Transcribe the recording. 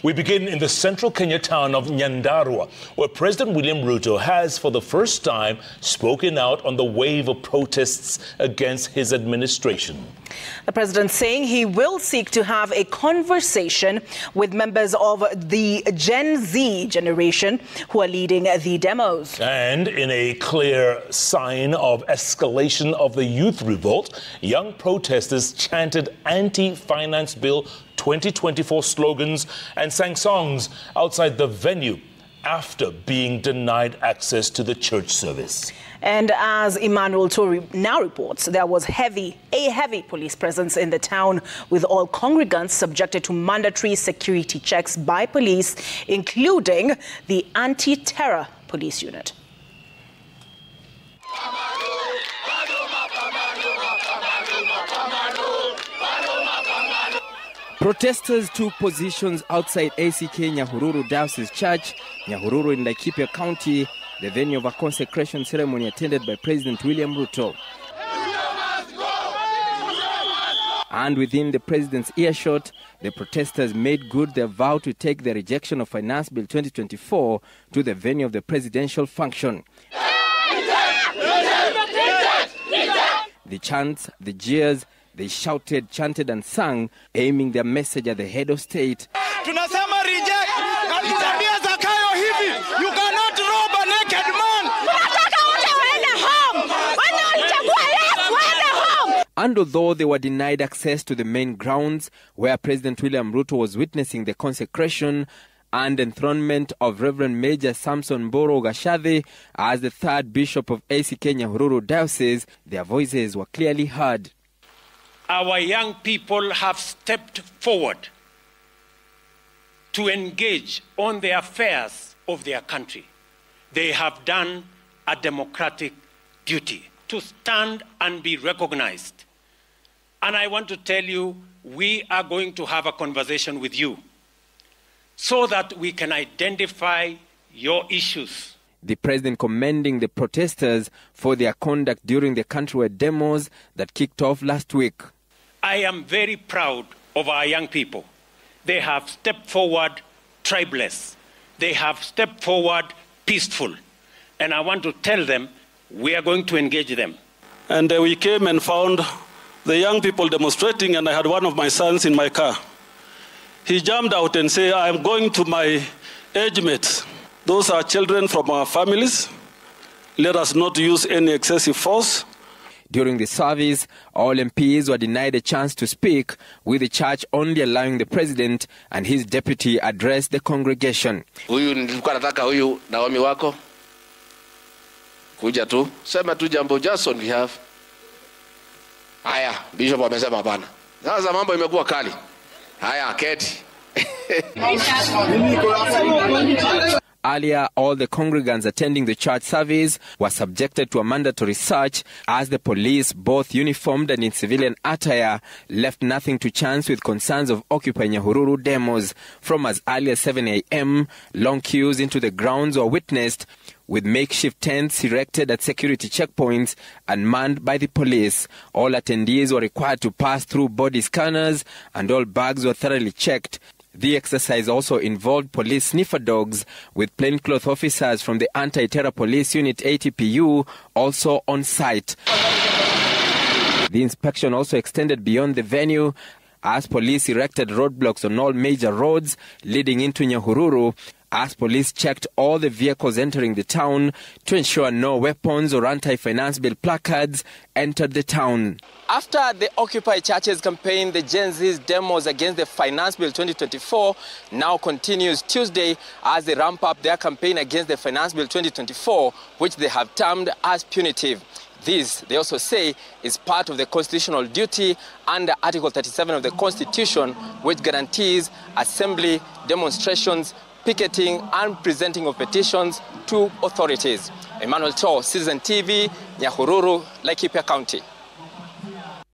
We begin in the central Kenya town of Nyandarua, where President William Ruto has for the first time spoken out on the wave of protests against his administration. The president saying he will seek to have a conversation with members of the Gen Z generation who are leading the demos. And in a clear sign of escalation of the youth revolt, young protesters chanted anti-finance bill 2024 slogans and sang songs outside the venue after being denied access to the church service. And as Emmanuel Too now reports, there was a heavy police presence in the town, with all congregants subjected to mandatory security checks by police, including the anti-terror police unit. Protesters took positions outside ACK Nyahururu Diocese Church, Nyahururu in Laikipia County, the venue of a consecration ceremony attended by President William Ruto. And within the president's earshot, the protesters made good their vow to take the rejection of Finance Bill 2024 to the venue of the presidential function. The chants, the jeers, they shouted, chanted and sang, aiming their message at the head of state. Tunasema reject. Itabia zakayo hivi. You cannot rob a naked man. And although they were denied access to the main grounds where President William Ruto was witnessing the consecration and enthronement of Reverend Major Samson Boro Gashade as the third bishop of ACK Nyahururu Diocese, their voices were clearly heard. Our young people have stepped forward to engage on the affairs of their country. They have done a democratic duty to stand and be recognized. And I want to tell you, we are going to have a conversation with you so that we can identify your issues. The president commending the protesters for their conduct during the countrywide demos that kicked off last week. I am very proud of our young people. They have stepped forward tribeless. They have stepped forward peaceful. And I want to tell them we are going to engage them. And we came and found the young people demonstrating, and I had one of my sons in my car. He jumped out and said, I'm going to my age mates. Those are children from our families. Let us not use any excessive force. During the service, all MPs were denied a chance to speak, with the church only allowing the president and his deputy address the congregation. Huyu nilikuwa nataka huyu Naomi wako kuja tu sema tu jambo just on behalf. Haya, bishop amesema hapana. Sasa mambo imekuwa kali. Haya, keti. Earlier, all the congregants attending the church service were subjected to a mandatory search as the police, both uniformed and in civilian attire, left nothing to chance with concerns of Occupy Nyahururu demos. From as early as 7 a.m., long queues into the grounds were witnessed, with makeshift tents erected at security checkpoints and manned by the police. All attendees were required to pass through body scanners and all bags were thoroughly checked. The exercise also involved police sniffer dogs, with plainclothes officers from the Anti-Terror Police Unit ATPU also on site. The inspection also extended beyond the venue as police erected roadblocks on all major roads leading into Nyahururu, as police checked all the vehicles entering the town to ensure no weapons or anti-finance bill placards entered the town. After the Occupy Churches campaign, the Gen Z's demos against the Finance Bill 2024 now continues Tuesday as they ramp up their campaign against the Finance Bill 2024, which they have termed as punitive. This, they also say, is part of the constitutional duty under Article 37 of the Constitution, which guarantees assembly, demonstrations, picketing and presenting of petitions to authorities. Emmanuel Too, Citizen TV, Nyahururu, Laikipia County.